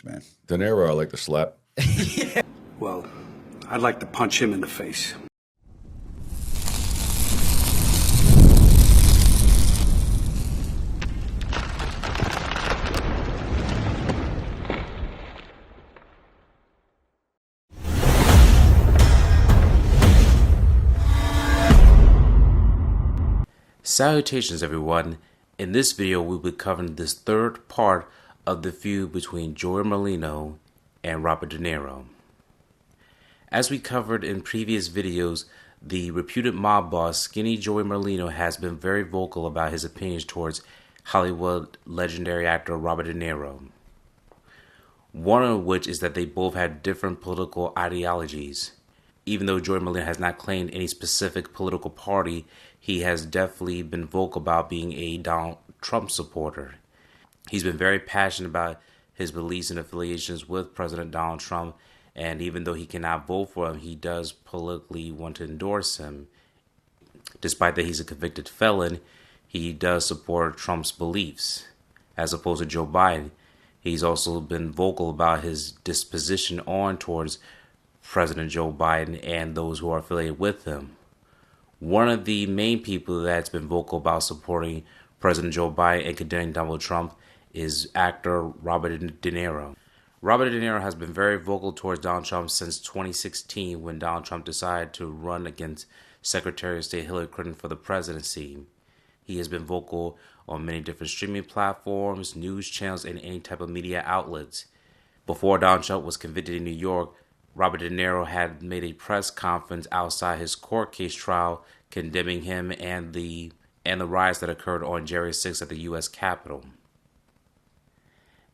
man. De Niro, I like to slap. Well, I'd like to punch him in the face. Salutations everyone. In this video we'll be covering this third part of the feud between Joey Merlino and Robert De Niro. As we covered in previous videos, the reputed mob boss Skinny Joey Merlino has been very vocal about his opinions towards Hollywood legendary actor Robert De Niro. One of which is that they both had different political ideologies. Even though Joey Merlino has not claimed any specific political party, he has definitely been vocal about being a Donald Trump supporter. He's been very passionate about his beliefs and affiliations with President Donald Trump, and even though he cannot vote for him, he does politically want to endorse him. Despite that he's a convicted felon, he does support Trump's beliefs, as opposed to Joe Biden. He's also been vocal about his disposition on towards President Joe Biden and those who are affiliated with him. One of the main people that's been vocal about supporting President Joe Biden and condemning Donald Trump is actor Robert De Niro. Robert De Niro has been very vocal towards Donald Trump since 2016 when Donald Trump decided to run against Secretary of State Hillary Clinton for the presidency. He has been vocal on many different streaming platforms, news channels, and any type of media outlets. Before Donald Trump was convicted in New York, Robert De Niro had made a press conference outside his court case trial condemning him and the riots that occurred on January 6th at the U.S. Capitol.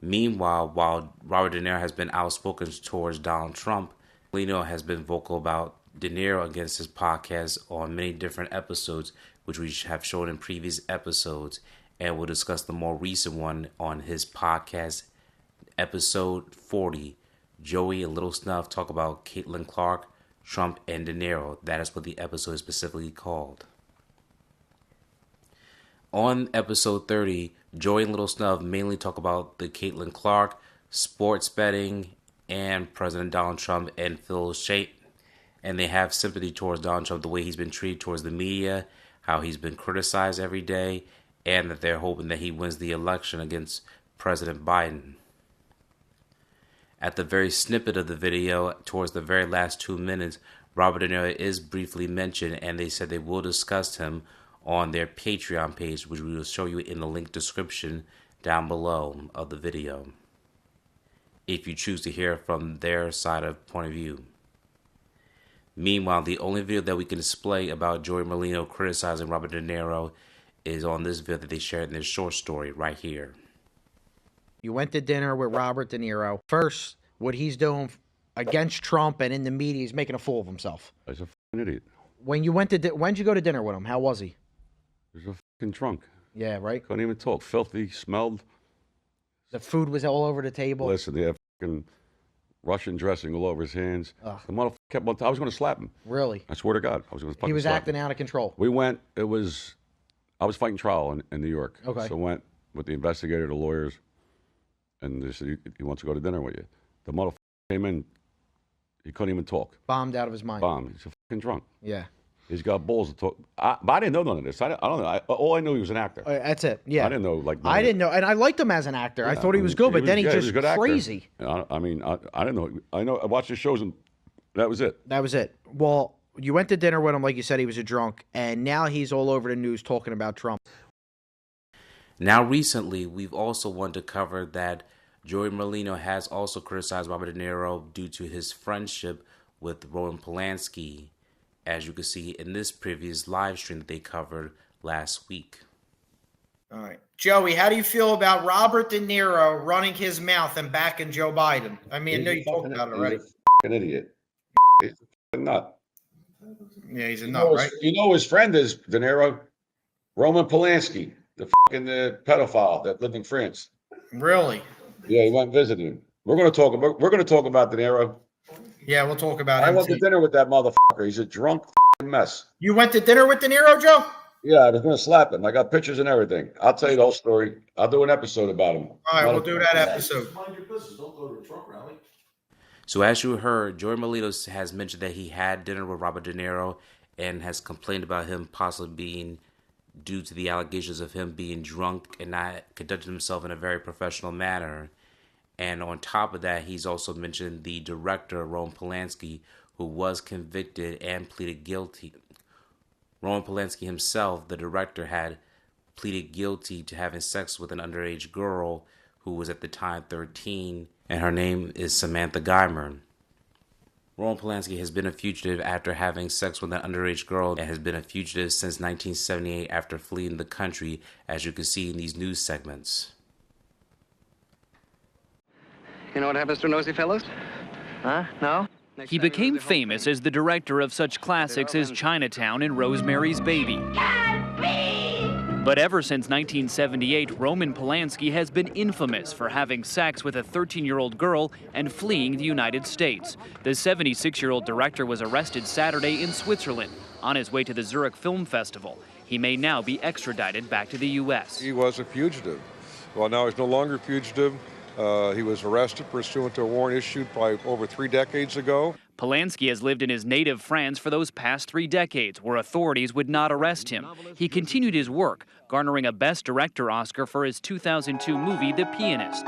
Meanwhile, while Robert De Niro has been outspoken towards Donald Trump, Merlino has been vocal about De Niro against his podcast on many different episodes, which we have shown in previous episodes, and we'll discuss the more recent one on his podcast, episode 40. Joey and Little Snuff talk about Caitlin Clark, Trump, and De Niro. That is what the episode is specifically called. On episode 30, Joey and Little Snuff mainly talk about the Caitlin Clark, sports betting, and President Donald Trump and Phil Shape. And they have sympathy towards Donald Trump, the way he's been treated towards the media, how he's been criticized every day, and that they're hoping that he wins the election against President Biden. At the very snippet of the video, towards the very last 2 minutes, Robert De Niro is briefly mentioned, and they said they will discuss him on their Patreon page, which we will show you in the link description down below of the video, if you choose to hear from their side of point of view. Meanwhile, the only video that we can display about Joey Merlino criticizing Robert De Niro is on this video that they shared in their short story right here. You went to dinner with Robert De Niro. First, what he's doing against Trump and in the media, he's making a fool of himself. He's a fucking idiot. When you went to, when'd you go to dinner with him? How was he? He's a fucking drunk. Yeah, right? Couldn't even talk. Filthy, smelled. The food was all over the table. Listen, they have fucking Russian dressing all over his hands. Ugh. The motherfucker kept on. I was going to slap him. Really? I swear to God, I was going to fucking He was slap acting him. out of control. We went. I was fighting trial in New York. Okay. So went with the investigator, the lawyers, and they said he wants to go to dinner with you. The motherfucker came in. He couldn't even talk. Bombed out of his mind. Bombed. He's a fucking drunk. Yeah. He's got balls to talk. But I didn't know none of this. I don't know. All I knew he was an actor. That's it. Yeah. I didn't know I didn't know, and I liked him as an actor. I thought he was good, but then he was just a good actor. crazy. I mean, I didn't know. I watched his shows and that was it. That was it. Well, you went to dinner with him, like you said, he was a drunk, and now he's all over the news talking about Trump. Now, recently, we've also wanted to cover that Joey Merlino has also criticized Robert De Niro due to his friendship with Roman Polanski, as you can see in this previous live stream that they covered last week. All right. Joey, how do you feel about Robert De Niro running his mouth and backing Joe Biden? I mean, I know you talked about it already. He's a fucking idiot. He's a fucking nut. Yeah, he's a nut, right? You know his friend is De Niro? Roman Polanski, the fucking pedophile that lived in France. Really? Yeah, he went visiting him. We're going to talk about De Niro. Yeah, we'll talk about it. I went to dinner with that motherfucker. He's a drunk mess. You went to dinner with De Niro, Joe? Yeah, I was going to slap him. I got pictures and everything. I'll tell you the whole story. I'll do an episode about him. All right, we'll do that episode. Mind your business. Don't go to a truck rally. So as you heard, Joey Merlino has mentioned that he had dinner with Robert De Niro and has complained about him possibly being due to the allegations of him being drunk and not conducting himself in a very professional manner. And on top of that, he's also mentioned the director, Roman Polanski, who was convicted and pleaded guilty. Roman Polanski himself, the director, had pleaded guilty to having sex with an underage girl who was at the time 13, and her name is Samantha Geimer. Roman Polanski has been a fugitive after having sex with an underage girl and has been a fugitive since 1978 after fleeing the country, as you can see in these news segments. You know what happens to nosy fellows? Huh? No? He became famous as the director of such classics as Chinatown and Rosemary's Baby. But ever since 1978, Roman Polanski has been infamous for having sex with a 13-year-old girl and fleeing the United States. The 76-year-old director was arrested Saturday in Switzerland on his way to the Zurich Film Festival. He may now be extradited back to the U.S. He was a fugitive. Well, now he's no longer a fugitive. He was arrested pursuant to a warrant issued by over 3 decades ago. Polanski has lived in his native France for those past 3 decades, where authorities would not arrest him. He continued his work, garnering a Best Director Oscar for his 2002 movie, The Pianist.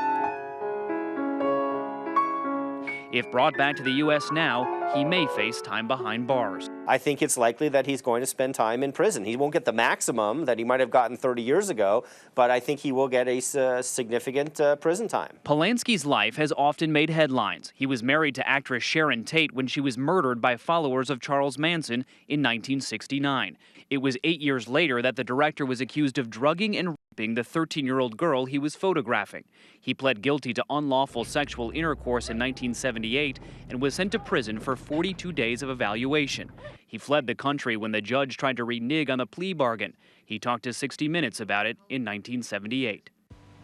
If brought back to the U.S. now, he may face time behind bars. I think it's likely that he's going to spend time in prison. He won't get the maximum that he might have gotten 30 years ago, but I think he will get a significant prison time. Polanski's life has often made headlines. He was married to actress Sharon Tate when she was murdered by followers of Charles Manson in 1969. It was 8 years later that the director was accused of drugging and raping the 13-year-old girl he was photographing. He pled guilty to unlawful sexual intercourse in 1978 and was sent to prison for 42 days of evaluation. He fled the country when the judge tried to renege on the plea bargain. He talked to 60 Minutes about it in 1978.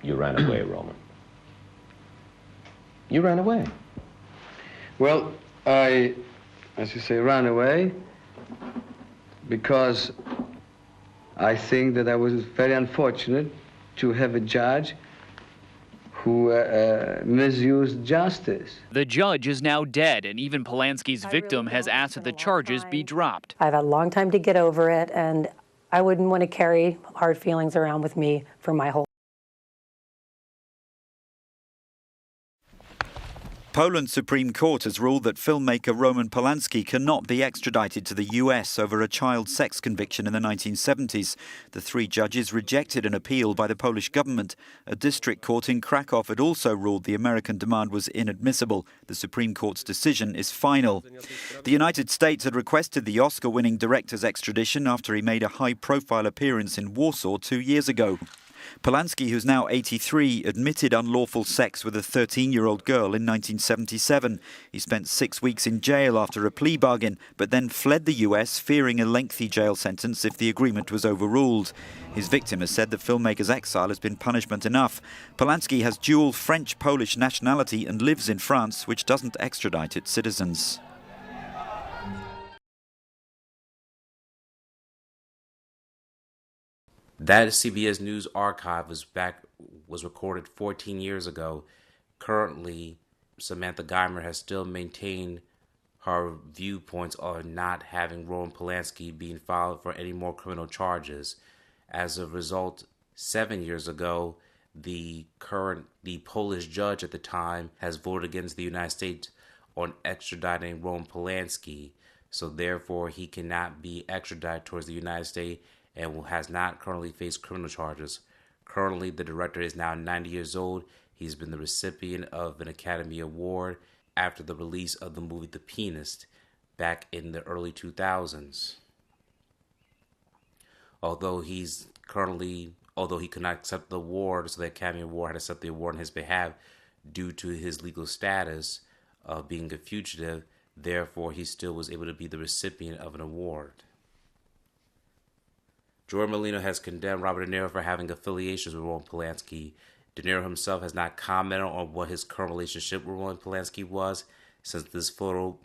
You ran away, Roman. You ran away. Well, I, as you say, ran away because I think that I was very unfortunate to have a judge who misused justice. The judge is now dead, and even Polanski's victim has asked that the charges be dropped. I've had a long time to get over it, and I wouldn't want to carry hard feelings around with me for my whole. Poland's Supreme Court has ruled that filmmaker Roman Polanski cannot be extradited to the US over a child sex conviction in the 1970s. The 3 judges rejected an appeal by the Polish government. A district court in Krakow had also ruled the American demand was inadmissible. The Supreme Court's decision is final. The United States had requested the Oscar-winning director's extradition after he made a high-profile appearance in Warsaw 2 years ago. Polanski, who's now 83, admitted unlawful sex with a 13-year-old girl in 1977. He spent 6 weeks in jail after a plea bargain, but then fled the US, fearing a lengthy jail sentence if the agreement was overruled. His victim has said the filmmaker's exile has been punishment enough. Polanski has dual French-Polish nationality and lives in France, which doesn't extradite its citizens. That CBS News archive was recorded 14 years ago. Currently, Samantha Geimer has still maintained her viewpoints on not having Roman Polanski being filed for any more criminal charges. As a result, 7 years ago, the Polish judge at the time has voted against the United States on extraditing Roman Polanski. So therefore, he cannot be extradited towards the United States and has not currently faced criminal charges. Currently, the director is now 90 years old. He's been the recipient of an Academy Award after the release of the movie The Pianist back in the early 2000s. Although he could not accept the award, so the Academy Award had accepted the award on his behalf due to his legal status of being a fugitive, therefore he still was able to be the recipient of an award. Joey Merlino has condemned Robert De Niro for having affiliations with Roman Polanski. De Niro himself has not commented on what his current relationship with Roman Polanski was, since this photo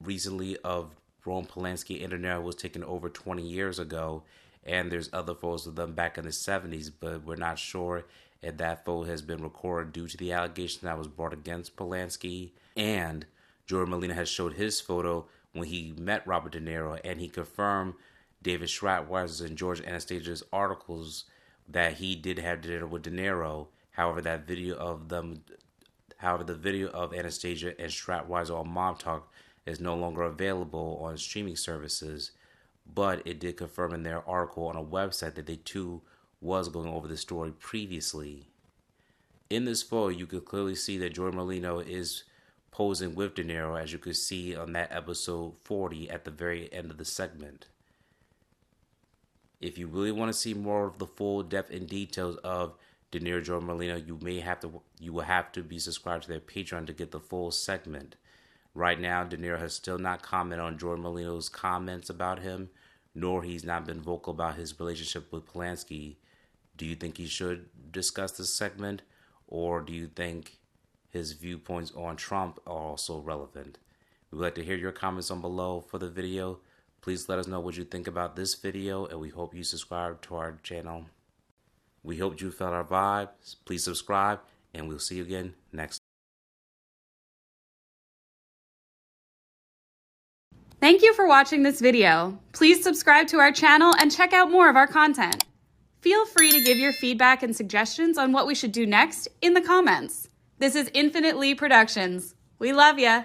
recently of Roman Polanski and De Niro was taken over 20 years ago, and there's other photos of them back in the 70s, but we're not sure if that photo has been recorded due to the allegation that was brought against Polanski. And Joey Merlino has showed his photo when he met Robert De Niro, and he confirmed David Schratweiser's and George Anastasia's articles that he did have dinner with De Niro. However, the video of Anastasia and Schratweiser on Mob Talk is no longer available on streaming services, but it did confirm in their article on a website that they too was going over the story previously. In this photo, you could clearly see that Joey Merlino is posing with De Niro, as you could see on that episode 40 at the very end of the segment. If you really want to see more of the full depth and details of De Niro, Joey Merlino, you will have to be subscribed to their Patreon to get the full segment. Right now, De Niro has still not commented on Joey Merlino's comments about him, nor he's not been vocal about his relationship with Polanski. Do you think he should discuss this segment, or do you think his viewpoints on Trump are also relevant? We would like to hear your comments on below for the video. Please let us know what you think about this video, and we hope you subscribe to our channel. We hope you felt our vibe. Please subscribe, and we'll see you again next time. Thank you for watching this video. Please subscribe to our channel and check out more of our content. Feel free to give your feedback and suggestions on what we should do next in the comments. This is Infinite Lee Productions. We love ya.